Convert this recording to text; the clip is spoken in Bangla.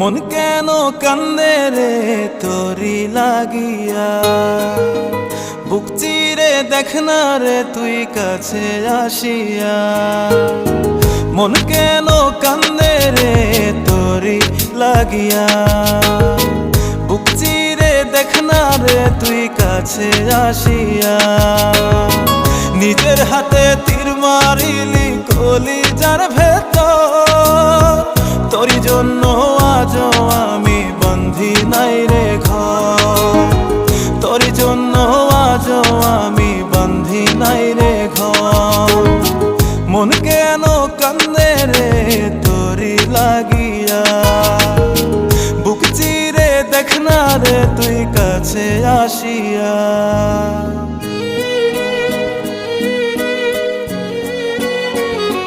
মন কেন কান্দে রে তোরি লাগিয়া, বুক চিরে দেখ না রে তুই কাছে আসিয়া। মন কেন কান্দে রে তোরি লাগিয়া, বুক চিরে দেখ না রে তুই কাছে আসিয়া। নিজের হাতে তীর মারিলি কলিজার ভেতর, তোরি জন্য আজও আমি বন্ধি নাই রে ঘর, তোরি জন্য আজও আমি বন্ধি নাই রে ঘর। মন কেন কান্দে রে তোরি লাগিয়া, বুক চিরে দেখ না রে তুই কাছে আসিয়া।